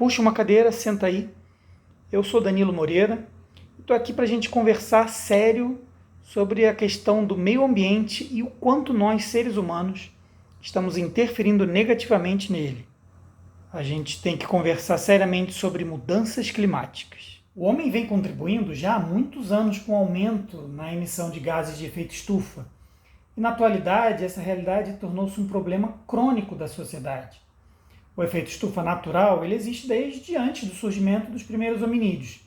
Puxa uma cadeira, senta aí. Eu sou Danilo Moreira e estou aqui para a gente conversar sério sobre a questão do meio ambiente e o quanto nós, seres humanos, estamos interferindo negativamente nele. A gente tem que conversar seriamente sobre mudanças climáticas. O homem vem contribuindo já há muitos anos com o aumento na emissão de gases de efeito estufa. E na atualidade, essa realidade tornou-se um problema crônico da sociedade. O efeito estufa natural ele existe desde antes do surgimento dos primeiros hominídeos.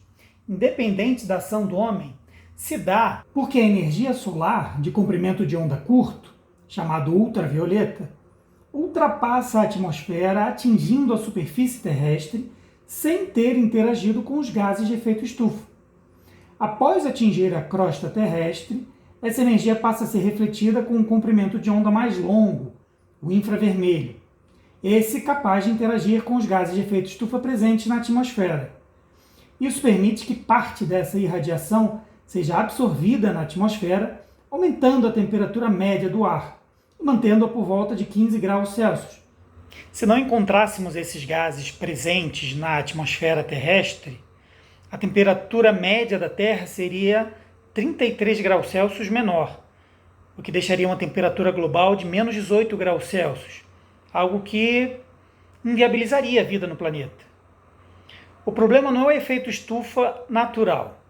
Independente da ação do homem, se dá porque a energia solar de comprimento de onda curto, chamado ultravioleta, ultrapassa a atmosfera atingindo a superfície terrestre sem ter interagido com os gases de efeito estufa. Após atingir a crosta terrestre, essa energia passa a ser refletida com um comprimento de onda mais longo, o infravermelho, esse capaz de interagir com os gases de efeito estufa presentes na atmosfera. Isso permite que parte dessa irradiação seja absorvida na atmosfera, aumentando a temperatura média do ar e mantendo-a por volta de 15 graus Celsius. Se não encontrássemos esses gases presentes na atmosfera terrestre, a temperatura média da Terra seria 33 graus Celsius menor, o que deixaria uma temperatura global de menos 18 graus Celsius, algo que inviabilizaria a vida no planeta. O problema não é o efeito estufa natural.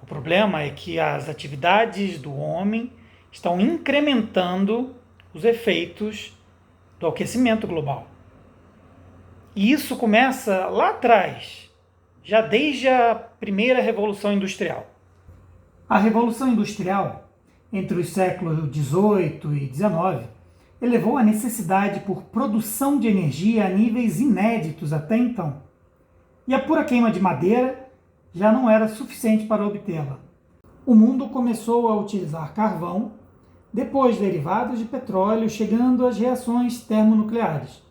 O problema é que as atividades do homem estão incrementando os efeitos do aquecimento global. E isso começa lá atrás, já desde a primeira Revolução Industrial. A Revolução Industrial, entre os séculos XVIII e XIX, elevou a necessidade por produção de energia a níveis inéditos até então. E a pura queima de madeira já não era suficiente para obtê-la. O mundo começou a utilizar carvão, depois derivados de petróleo, chegando às reações termonucleares.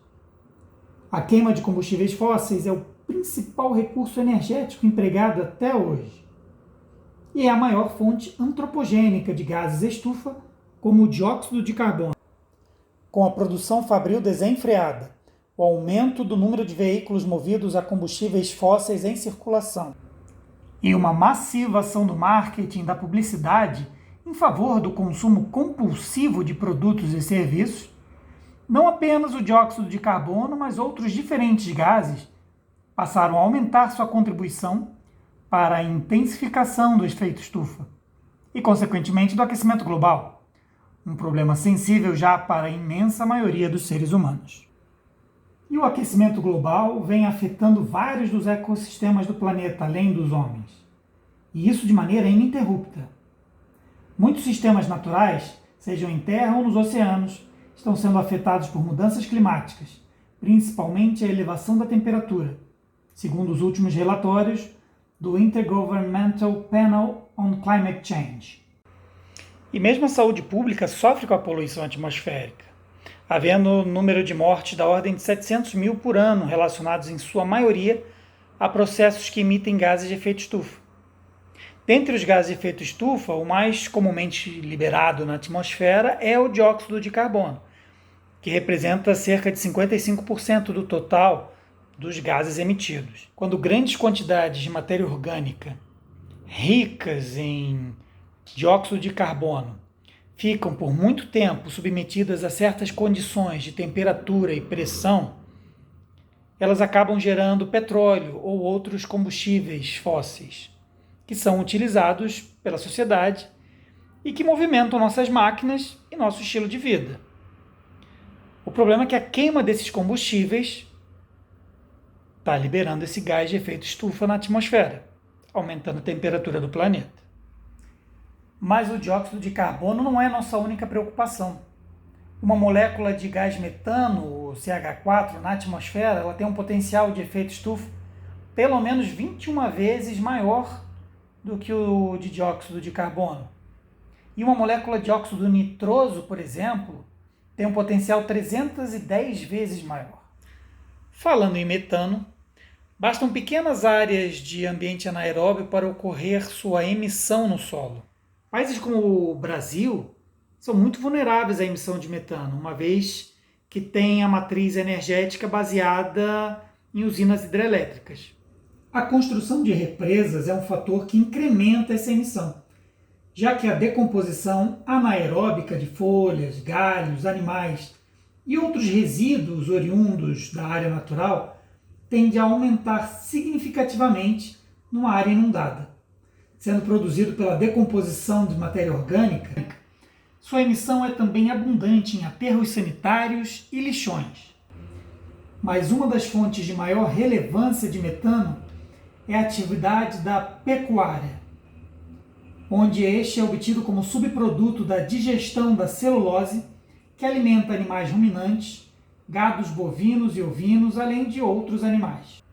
A queima de combustíveis fósseis é o principal recurso energético empregado até hoje. E é a maior fonte antropogênica de gases estufa, como o dióxido de carbono. Com a produção fabril desenfreada, o aumento do número de veículos movidos a combustíveis fósseis em circulação e uma massiva ação do marketing da publicidade em favor do consumo compulsivo de produtos e serviços, não apenas o dióxido de carbono, mas outros diferentes gases passaram a aumentar sua contribuição para a intensificação do efeito estufa e, consequentemente, do aquecimento global, um problema sensível já para a imensa maioria dos seres humanos. E o aquecimento global vem afetando vários dos ecossistemas do planeta, além dos homens, e isso de maneira ininterrupta. Muitos sistemas naturais, sejam em terra ou nos oceanos, estão sendo afetados por mudanças climáticas, principalmente a elevação da temperatura, segundo os últimos relatórios do Intergovernmental Panel on Climate Change. E mesmo a saúde pública sofre com a poluição atmosférica, havendo número de mortes da ordem de 700 mil por ano, relacionados em sua maioria a processos que emitem gases de efeito estufa. Dentre os gases de efeito estufa, o mais comumente liberado na atmosfera é o dióxido de carbono, que representa cerca de 55% do total dos gases emitidos. Quando grandes quantidades de matéria orgânica ricas em dióxido de carbono ficam por muito tempo submetidas a certas condições de temperatura e pressão, elas acabam gerando petróleo ou outros combustíveis fósseis, que são utilizados pela sociedade e que movimentam nossas máquinas e nosso estilo de vida. O problema é que a queima desses combustíveis está liberando esse gás de efeito estufa na atmosfera, aumentando a temperatura do planeta. Mas o dióxido de carbono não é nossa única preocupação. Uma molécula de gás metano, o CH4, na atmosfera, ela tem um potencial de efeito estufa pelo menos 21 vezes maior do que o de dióxido de carbono. E uma molécula de óxido nitroso, por exemplo, tem um potencial 310 vezes maior. Falando em metano, bastam pequenas áreas de ambiente anaeróbio para ocorrer sua emissão no solo. Países como o Brasil são muito vulneráveis à emissão de metano, uma vez que tem a matriz energética baseada em usinas hidrelétricas. A construção de represas é um fator que incrementa essa emissão, já que a decomposição anaeróbica de folhas, galhos, animais e outros resíduos oriundos da área natural tende a aumentar significativamente numa área inundada. Sendo produzido pela decomposição de matéria orgânica, sua emissão é também abundante em aterros sanitários e lixões. Mas uma das fontes de maior relevância de metano é a atividade da pecuária, onde este é obtido como subproduto da digestão da celulose, que alimenta animais ruminantes, gados bovinos e ovinos, além de outros animais.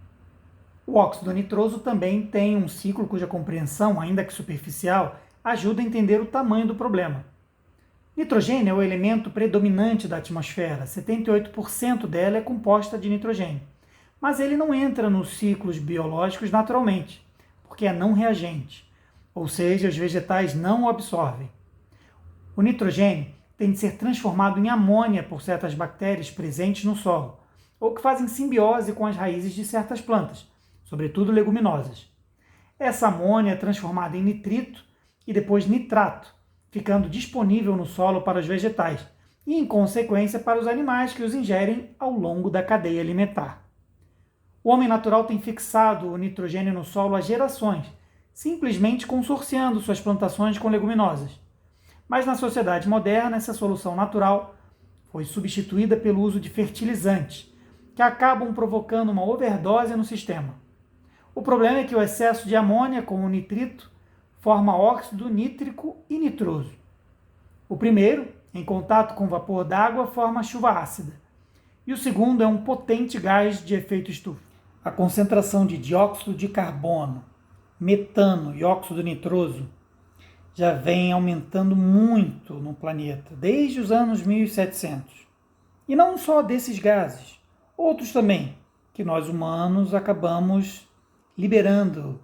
O óxido nitroso também tem um ciclo cuja compreensão, ainda que superficial, ajuda a entender o tamanho do problema. Nitrogênio é o elemento predominante da atmosfera, 78% dela é composta de nitrogênio. Mas ele não entra nos ciclos biológicos naturalmente, porque é não reagente, ou seja, os vegetais não o absorvem. O nitrogênio tem de ser transformado em amônia por certas bactérias presentes no solo, ou que fazem simbiose com as raízes de certas plantas, sobretudo leguminosas. Essa amônia é transformada em nitrito e depois nitrato, ficando disponível no solo para os vegetais e, em consequência, para os animais que os ingerem ao longo da cadeia alimentar. O homem natural tem fixado o nitrogênio no solo há gerações, simplesmente consorciando suas plantações com leguminosas. Mas na sociedade moderna, essa solução natural foi substituída pelo uso de fertilizantes, que acabam provocando uma overdose no sistema. O problema é que o excesso de amônia com o nitrito forma óxido nítrico e nitroso. O primeiro, em contato com o vapor d'água, forma chuva ácida. E o segundo é um potente gás de efeito estufa. A concentração de dióxido de carbono, metano e óxido nitroso já vem aumentando muito no planeta, desde os anos 1700. E não só desses gases, outros também, que nós humanos acabamos liberando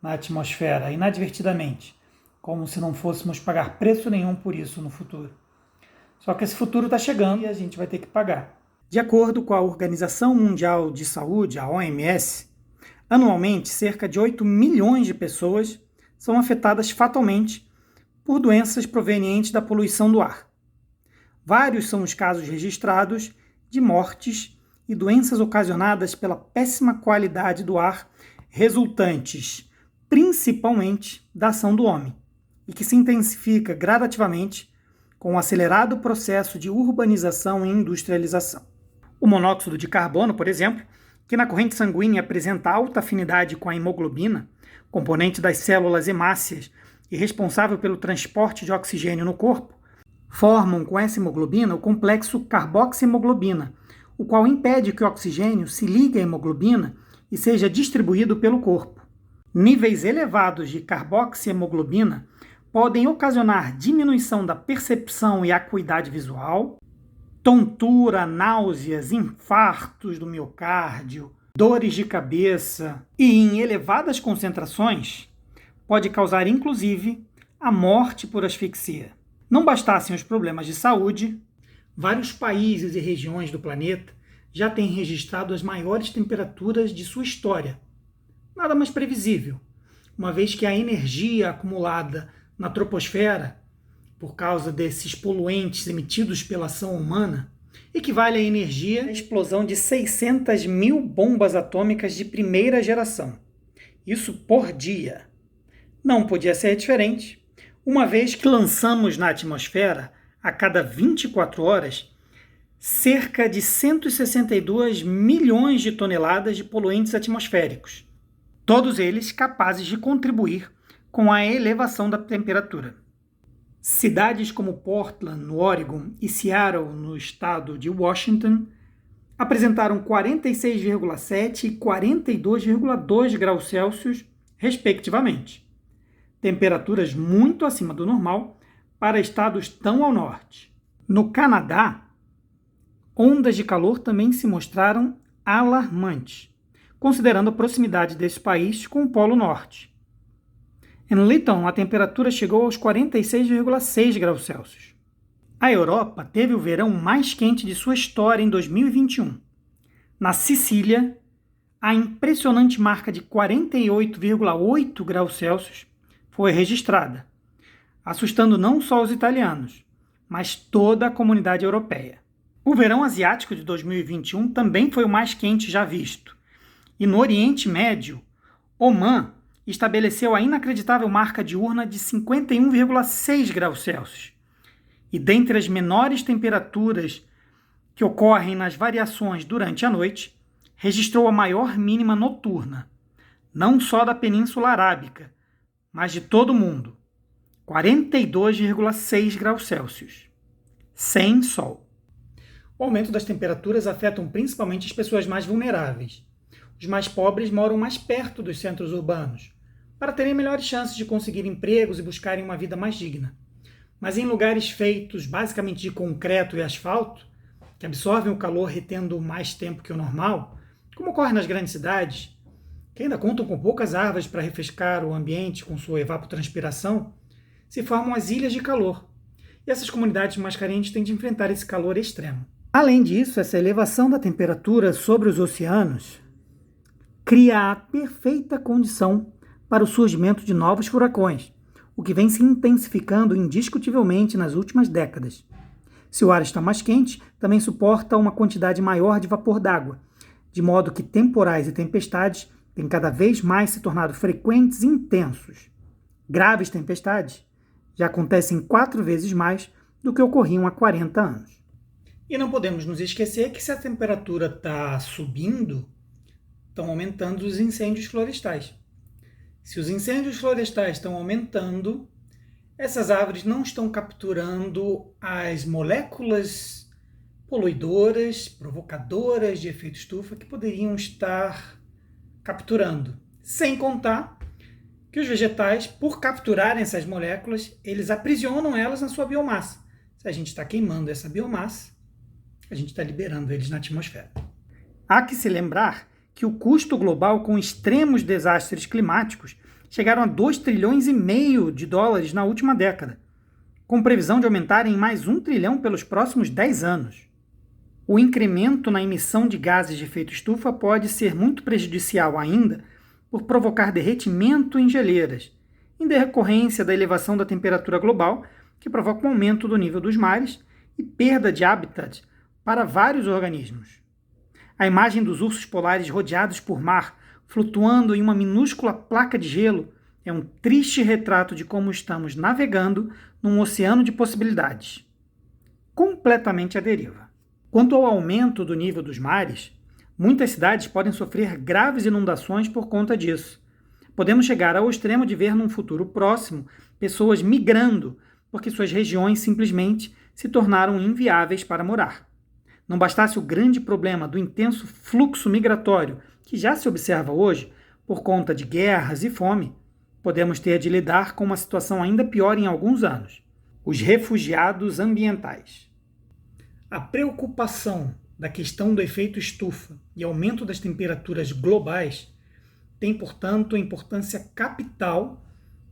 na atmosfera, inadvertidamente, como se não fôssemos pagar preço nenhum por isso no futuro. Só que esse futuro está chegando e a gente vai ter que pagar. De acordo com a Organização Mundial de Saúde, a OMS, anualmente cerca de 8 milhões de pessoas são afetadas fatalmente por doenças provenientes da poluição do ar. Vários são os casos registrados de mortes e doenças ocasionadas pela péssima qualidade do ar, resultantes principalmente da ação do homem, e que se intensifica gradativamente com o acelerado processo de urbanização e industrialização. O monóxido de carbono, por exemplo, que na corrente sanguínea apresenta alta afinidade com a hemoglobina, componente das células hemácias e responsável pelo transporte de oxigênio no corpo, formam com essa hemoglobina o complexo carboxihemoglobina, o qual impede que o oxigênio se ligue à hemoglobina e seja distribuído pelo corpo. Níveis elevados de carboxihemoglobina podem ocasionar diminuição da percepção e acuidade visual, tontura, náuseas, infartos do miocárdio, dores de cabeça e, em elevadas concentrações, pode causar, inclusive, a morte por asfixia. Não bastassem os problemas de saúde, vários países e regiões do planeta já têm registrado as maiores temperaturas de sua história. Nada mais previsível, uma vez que a energia acumulada na troposfera, por causa desses poluentes emitidos pela ação humana, equivale à energia da explosão de 600 mil bombas atômicas de primeira geração. Isso por dia. Não podia ser diferente, uma vez que lançamos na atmosfera, a cada 24 horas, cerca de 162 milhões de toneladas de poluentes atmosféricos, todos eles capazes de contribuir com a elevação da temperatura. Cidades como Portland, no Oregon, e Seattle, no estado de Washington, apresentaram 46,7 e 42,2 graus Celsius, respectivamente. Temperaturas muito acima do normal para estados tão ao norte. No Canadá, ondas de calor também se mostraram alarmantes, considerando a proximidade desse país com o Polo Norte. Em Lytton, a temperatura chegou aos 46,6 graus Celsius. A Europa teve o verão mais quente de sua história em 2021. Na Sicília, A impressionante marca de 48,8 graus Celsius foi registrada, assustando não só os italianos, mas toda a comunidade europeia. O verão asiático de 2021 também foi o mais quente já visto. E no Oriente Médio, Omã estabeleceu a inacreditável marca diurna de 51,6 graus Celsius. E dentre as menores temperaturas que ocorrem nas variações durante a noite, registrou a maior mínima noturna, não só da Península Arábica, mas de todo o mundo, 42,6 graus Celsius, sem sol. O aumento das temperaturas afeta principalmente as pessoas mais vulneráveis. Os mais pobres moram mais perto dos centros urbanos, para terem melhores chances de conseguir empregos e buscarem uma vida mais digna. Mas em lugares feitos basicamente de concreto e asfalto, que absorvem o calor retendo mais tempo que o normal, como ocorre nas grandes cidades, que ainda contam com poucas árvores para refrescar o ambiente com sua evapotranspiração, se formam as ilhas de calor. E essas comunidades mais carentes têm de enfrentar esse calor extremo. Além disso, essa elevação da temperatura sobre os oceanos cria a perfeita condição para o surgimento de novos furacões, o que vem se intensificando indiscutivelmente nas últimas décadas. Se o ar está mais quente, também suporta uma quantidade maior de vapor d'água, de modo que temporais e tempestades têm cada vez mais se tornado frequentes e intensos. Graves tempestades já acontecem 4 vezes mais do que ocorriam há 40 anos. E não podemos nos esquecer que se a temperatura está subindo, estão aumentando os incêndios florestais. Se os incêndios florestais estão aumentando, essas árvores não estão capturando as moléculas poluidoras, provocadoras de efeito estufa que poderiam estar capturando. Sem contar que os vegetais, por capturarem essas moléculas, eles aprisionam elas na sua biomassa. Se a gente está queimando essa biomassa, a gente está liberando eles na atmosfera. Há que se lembrar que o custo global com extremos desastres climáticos chegaram a 2,5 trilhões de dólares na última década, com previsão de aumentarem em mais 1 trilhão pelos próximos 10 anos. O incremento na emissão de gases de efeito estufa pode ser muito prejudicial ainda por provocar derretimento em geleiras, em decorrência da elevação da temperatura global, que provoca um aumento do nível dos mares e perda de habitat para vários organismos. A imagem dos ursos polares rodeados por mar, flutuando em uma minúscula placa de gelo, é um triste retrato de como estamos navegando num oceano de possibilidades, completamente à deriva. Quanto ao aumento do nível dos mares, muitas cidades podem sofrer graves inundações por conta disso. Podemos chegar ao extremo de ver num futuro próximo pessoas migrando porque suas regiões simplesmente se tornaram inviáveis para morar. Não bastasse o grande problema do intenso fluxo migratório que já se observa hoje por conta de guerras e fome, podemos ter de lidar com uma situação ainda pior em alguns anos: os refugiados ambientais. A preocupação da questão do efeito estufa e aumento das temperaturas globais tem, portanto, a importância capital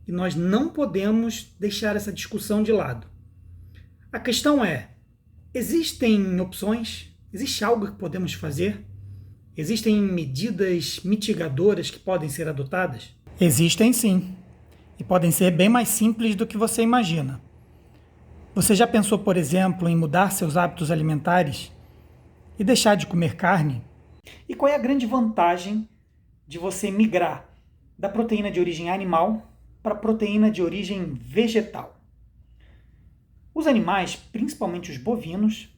e nós não podemos deixar essa discussão de lado. A questão é: existem opções? Existe algo que podemos fazer? Existem medidas mitigadoras que podem ser adotadas? Existem sim, e podem ser bem mais simples do que você imagina. Você já pensou, por exemplo, em mudar seus hábitos alimentares e deixar de comer carne? E qual é a grande vantagem de você migrar da proteína de origem animal para a proteína de origem vegetal? Os animais, principalmente os bovinos,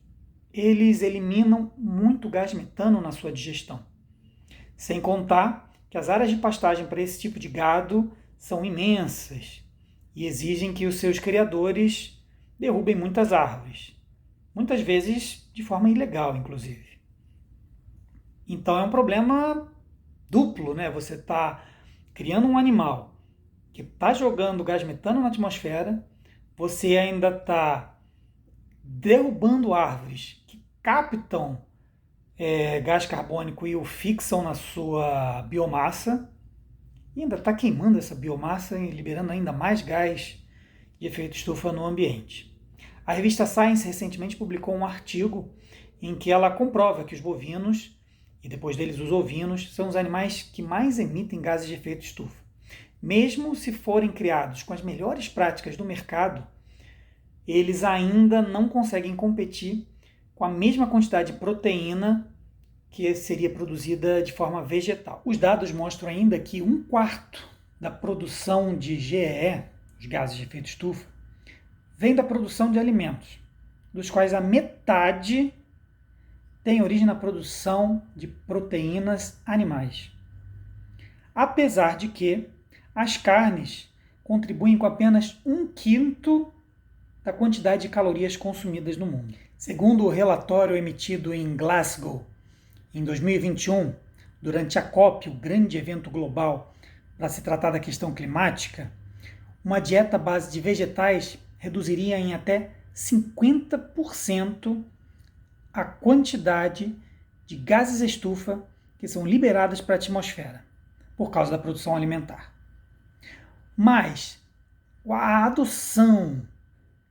eles eliminam muito gás metano na sua digestão. Sem contar que as áreas de pastagem para esse tipo de gado são imensas e exigem que os seus criadores derrubem muitas árvores, muitas vezes de forma ilegal, inclusive. Então é um problema duplo, né? Você está criando um animal que está jogando gás metano na atmosfera, você ainda está derrubando árvores que captam gás carbônico e o fixam na sua biomassa, e ainda está queimando essa biomassa e liberando ainda mais gás de efeito estufa no ambiente. A revista Science recentemente publicou um artigo em que ela comprova que os bovinos e depois deles os ovinos, são os animais que mais emitem gases de efeito estufa. Mesmo se forem criados com as melhores práticas do mercado, eles ainda não conseguem competir com a mesma quantidade de proteína que seria produzida de forma vegetal. Os dados mostram ainda que 1/4 da produção de GEE, os gases de efeito estufa, vem da produção de alimentos, dos quais a metade tem origem na produção de proteínas animais. Apesar de que as carnes contribuem com apenas 1/5 da quantidade de calorias consumidas no mundo. Segundo o relatório emitido em Glasgow em 2021, durante a COP, o grande evento global para se tratar da questão climática, uma dieta à base de vegetais reduziria em até 50% a quantidade de gases estufa que são liberadas para a atmosfera por causa da produção alimentar. Mas a adoção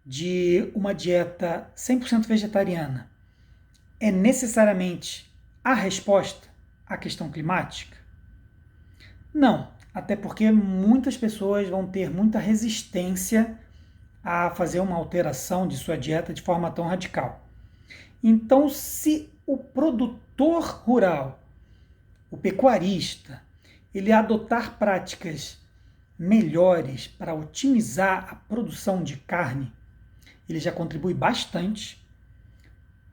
de uma dieta 100% vegetariana é necessariamente a resposta à questão climática? Não, até porque muitas pessoas vão ter muita resistência a fazer uma alteração de sua dieta de forma tão radical. Então, se o produtor rural, o pecuarista, ele adotar práticas melhores para otimizar a produção de carne, ele já contribui bastante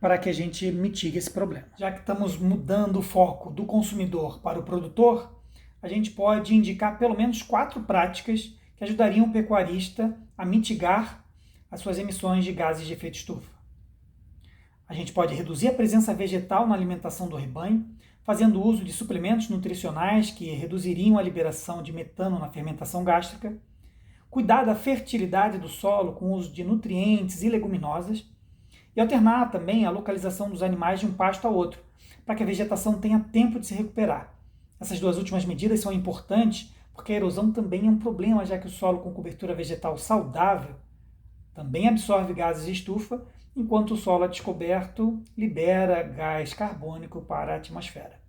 para que a gente mitigue esse problema. Já que estamos mudando o foco do consumidor para o produtor, a gente pode indicar pelo menos 4 práticas que ajudariam o pecuarista a mitigar as suas emissões de gases de efeito estufa. A gente pode reduzir a presença vegetal na alimentação do rebanho, fazendo uso de suplementos nutricionais que reduziriam a liberação de metano na fermentação gástrica, cuidar da fertilidade do solo com o uso de nutrientes e leguminosas, e alternar também a localização dos animais de um pasto a outro, para que a vegetação tenha tempo de se recuperar. Essas 2 últimas medidas são importantes porque a erosão também é um problema, já que o solo com cobertura vegetal saudável também absorve gases de estufa, enquanto o solo descoberto libera gás carbônico para a atmosfera.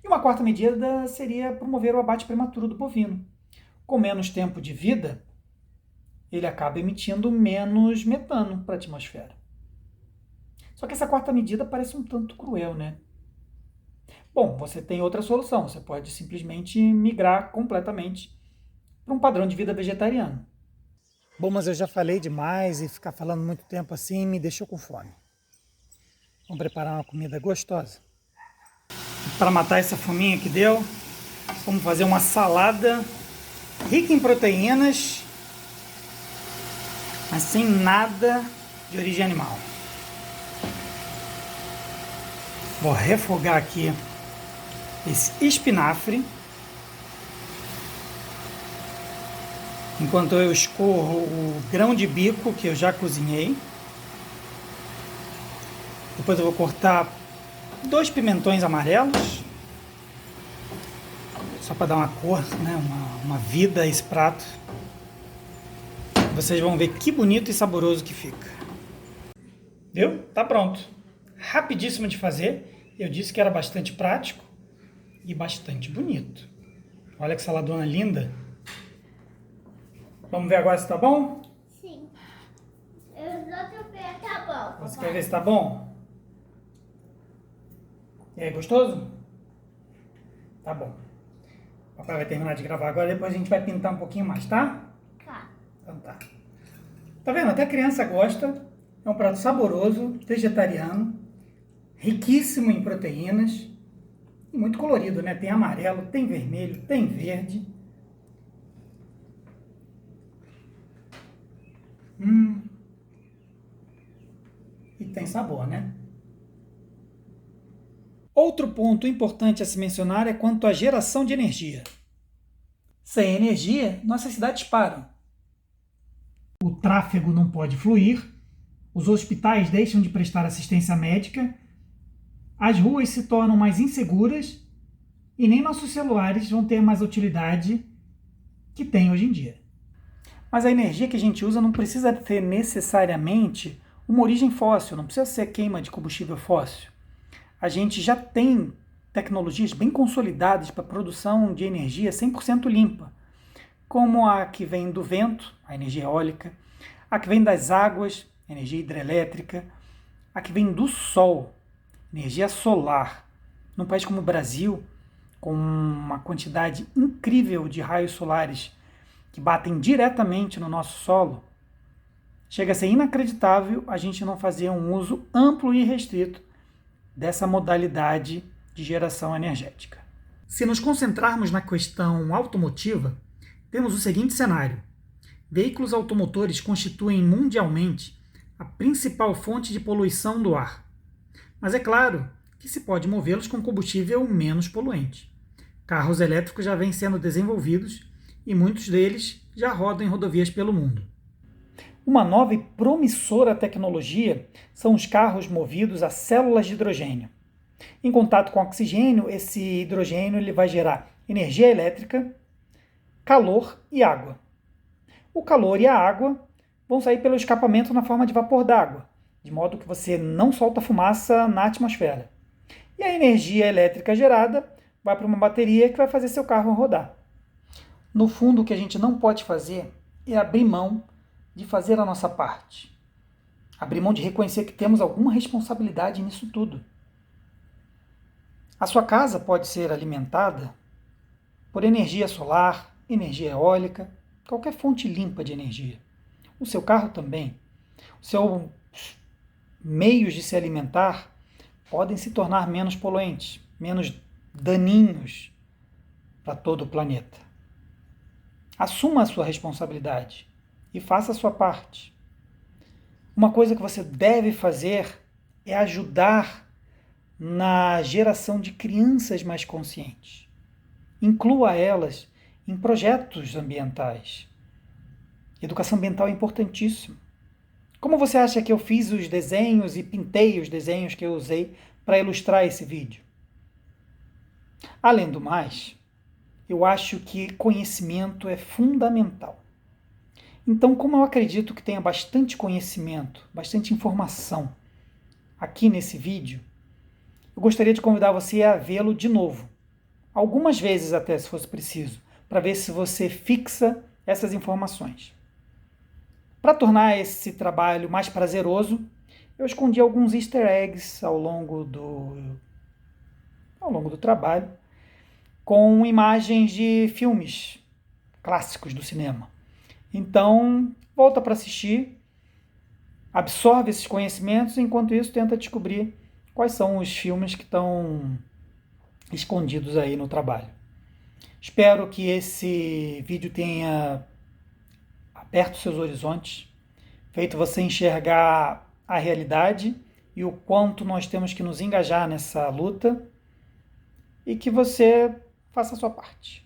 E uma 4ª medida seria promover o abate prematuro do bovino. Com menos tempo de vida, ele acaba emitindo menos metano para a atmosfera. Só que essa 4ª medida parece um tanto cruel, né? Bom, você tem outra solução, você pode simplesmente migrar completamente para um padrão de vida vegetariano. Bom, mas eu já falei demais e ficar falando muito tempo assim me deixou com fome. Vamos preparar uma comida gostosa. Para matar essa fominha que deu, vamos fazer uma salada rica em proteínas, mas sem nada de origem animal. Vou refogar aqui esse espinafre, enquanto eu escorro o grão de bico que eu já cozinhei. Depois eu vou cortar 2 pimentões amarelos, só para dar uma cor, né, uma vida a esse prato. Vocês vão ver que bonito e saboroso que fica. Viu? Tá pronto. Rapidíssimo de fazer. Eu disse que era bastante prático e bastante bonito. Olha que saladona linda. Vamos ver agora se tá bom? Sim. Eu já ver, tá bom. Você quer ver se tá bom? E aí, gostoso? Tá bom. O papai vai terminar de gravar agora, depois a gente vai pintar um pouquinho mais, tá? Tá. Então tá. Tá vendo? Até a criança gosta. É um prato saboroso, vegetariano, riquíssimo em proteínas e muito colorido, né? Tem amarelo, tem vermelho, tem verde. E tem sabor, né? Outro ponto importante a se mencionar é quanto à geração de energia. Sem energia, nossas cidades param. O tráfego não pode fluir, os hospitais deixam de prestar assistência médica, as ruas se tornam mais inseguras e nem nossos celulares vão ter mais a utilidade que tem hoje em dia. Mas a energia que a gente usa não precisa ter necessariamente uma origem fóssil, não precisa ser queima de combustível fóssil. A gente já tem tecnologias bem consolidadas para a produção de energia 100% limpa, como a que vem do vento, a energia eólica, a que vem das águas, energia hidrelétrica, a que vem do sol, energia solar. Num país como o Brasil, com uma quantidade incrível de raios solares que batem diretamente no nosso solo, chega a ser inacreditável a gente não fazer um uso amplo e restrito dessa modalidade de geração energética. Se nos concentrarmos na questão automotiva, temos o seguinte cenário: veículos automotores constituem mundialmente a principal fonte de poluição do ar. Mas é claro que se pode movê-los com combustível menos poluente. Carros elétricos já vêm sendo desenvolvidos e muitos deles já rodam em rodovias pelo mundo. Uma nova e promissora tecnologia são os carros movidos a células de hidrogênio. Em contato com oxigênio, esse hidrogênio ele vai gerar energia elétrica, calor e água. O calor e a água vão sair pelo escapamento na forma de vapor d'água, de modo que você não solta fumaça na atmosfera. E a energia elétrica gerada vai para uma bateria que vai fazer seu carro rodar. No fundo, o que a gente não pode fazer é abrir mão de fazer a nossa parte. Abrir mão de reconhecer que temos alguma responsabilidade nisso tudo. A sua casa pode ser alimentada por energia solar, energia eólica, qualquer fonte limpa de energia. O seu carro também. Os seus meios de se alimentar podem se tornar menos poluentes, menos daninhos para todo o planeta. Assuma a sua responsabilidade e faça a sua parte. Uma coisa que você deve fazer é ajudar na geração de crianças mais conscientes. Inclua elas em projetos ambientais. Educação ambiental é importantíssimo. Como você acha que eu fiz os desenhos e pintei os desenhos que eu usei para ilustrar esse vídeo? Além do mais, eu acho que conhecimento é fundamental. Então, como eu acredito que tenha bastante conhecimento, bastante informação aqui nesse vídeo, eu gostaria de convidar você a vê-lo de novo, algumas vezes até, se fosse preciso, para ver se você fixa essas informações. Para tornar esse trabalho mais prazeroso, eu escondi alguns easter eggs ao longo do trabalho, com imagens de filmes clássicos do cinema. Então, volta para assistir, absorve esses conhecimentos, enquanto isso tenta descobrir quais são os filmes que estão escondidos aí no trabalho. Espero que esse vídeo tenha aberto seus horizontes, feito você enxergar a realidade e o quanto nós temos que nos engajar nessa luta, e que você faça a sua parte.